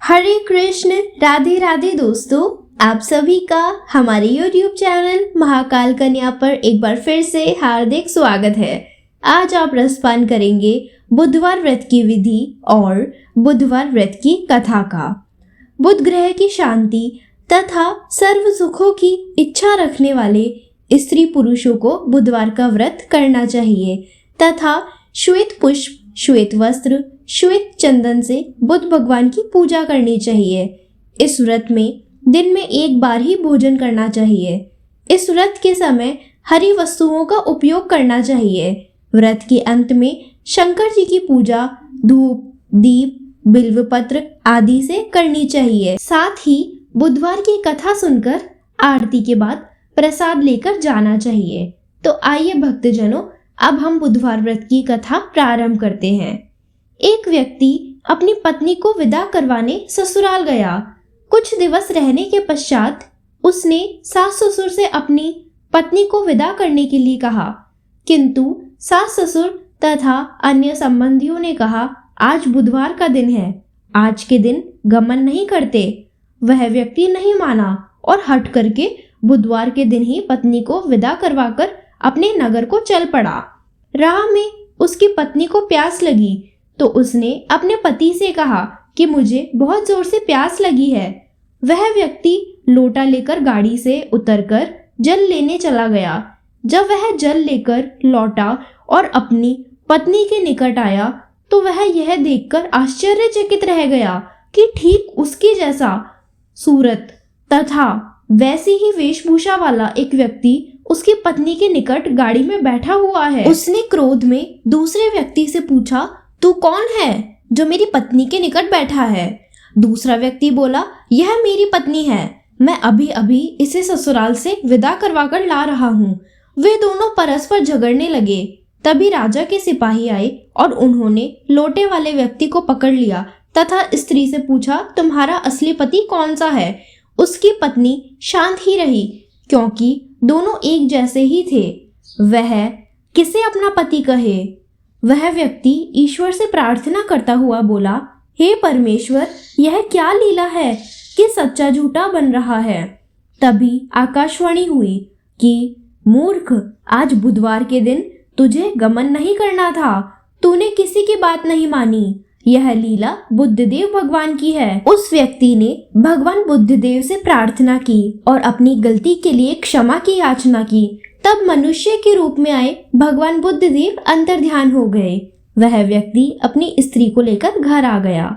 हरे कृष्ण, राधे राधे दोस्तों, आप सभी का हमारे YouTube चैनल महाकाल कन्या पर एक बार फिर से हार्दिक स्वागत है। आज आप रसपान करेंगे बुधवार व्रत की विधि और बुधवार व्रत की कथा का। बुध ग्रह की शांति तथा सर्व सुखों की इच्छा रखने वाले स्त्री पुरुषों को बुधवार का व्रत करना चाहिए तथा श्वेत पुष्प, श्वेत वस्त्र, श्वेत चंदन से बुध भगवान की पूजा करनी चाहिए। इस व्रत में दिन में एक बार ही भोजन करना चाहिए। इस व्रत के समय हरी वस्तुओं का उपयोग करना चाहिए। व्रत के अंत में शंकर जी की पूजा धूप, दीप, बिल्व पत्र आदि से करनी चाहिए। साथ ही बुधवार की कथा सुनकर आरती के बाद प्रसाद लेकर जाना चाहिए। तो आइए भक्तजनों, अब हम बुधवार व्रत की कथा प्रारंभ करते हैं। एक व्यक्ति अपनी पत्नी को विदा करवाने ससुराल गया। कुछ दिवस रहने के पश्चात उसने सास ससुर से अपनी पत्नी को विदा करने के लिए कहा, किंतु सास ससुर तथा अन्य संबंधियों ने कहा, आज बुधवार का दिन है, आज के दिन गमन नहीं करते। वह व्यक्ति नहीं माना और हट करके बुधवार के दिन ही पत्नी को विदा करवाकर अपने नगर को चल पड़ा। राह में उसकी पत्नी को प्यास लगी तो उसने अपने पति से कहा कि मुझे बहुत जोर से प्यास लगी है। वह व्यक्ति लोटा लेकर गाड़ी से उतरकर जल लेने चला गया। जब वह जल लेकर लौटा और अपनी पत्नी के निकट आया तो वह यह देखकर आश्चर्यचकित रह गया कि ठीक उसके जैसा सूरत तथा वैसी ही वेशभूषा वाला एक व्यक्ति उसकी पत्नी के निकट गाड़ी में बैठा हुआ है। उसने क्रोध में दूसरे व्यक्ति से पूछा, तू कौन है जो मेरी पत्नी के निकट बैठा है? दूसरा व्यक्ति बोला, यह मेरी पत्नी है, मैं अभी अभी इसे ससुराल से विदा करवाकर ला रहा हूँ। वे दोनों परस्पर झगड़ने लगे। तभी राजा के सिपाही आए और उन्होंने लोटे वाले व्यक्ति को पकड़ लिया तथा स्त्री से पूछा, तुम्हारा असली पति कौन सा है? उसकी पत्नी शांत ही रही क्योंकि दोनों एक जैसे ही थे। वह किसे अपना पति कहे? वह व्यक्ति ईश्वर से प्रार्थना करता हुआ बोला, हे परमेश्वर, यह क्या लीला है कि सच्चा झूठा बन रहा है। तभी आकाशवाणी हुई कि मूर्ख, आज बुधवार के दिन तुझे गमन नहीं करना था, तूने किसी की बात नहीं मानी। यह लीला बुद्धदेव भगवान की है। उस व्यक्ति ने भगवान बुद्धदेव से प्रार्थना की और अपनी गलती के लिए क्षमा की याचना की। तब मनुष्य के रूप में आए भगवान बुद्धदेव अंतर्ध्यान हो गए। वह व्यक्ति अपनी स्त्री को लेकर घर आ गया।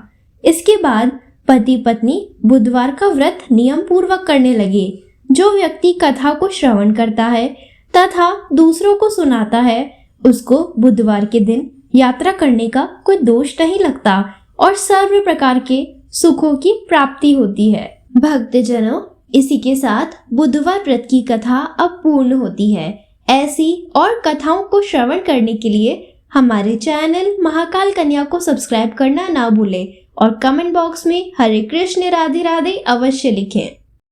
इसके बाद पति पत्नी बुधवार का व्रत नियम पूर्वक करने लगे। जो व्यक्ति कथा को श्रवण करता है तथा दूसरों को सुनाता है, उसको बुधवार के दिन यात्रा करने का कोई दोष नहीं लगता और सर्व प्रकार के सुखों की प्राप्ति होती है। भक्तजनों, इसी के साथ बुधवार व्रत की कथा अब पूर्ण होती है। ऐसी और कथाओं को श्रवण करने के लिए हमारे चैनल महाकाल कन्या को सब्सक्राइब करना ना भूलें और कमेंट बॉक्स में हरे कृष्ण राधे राधे अवश्य लिखें।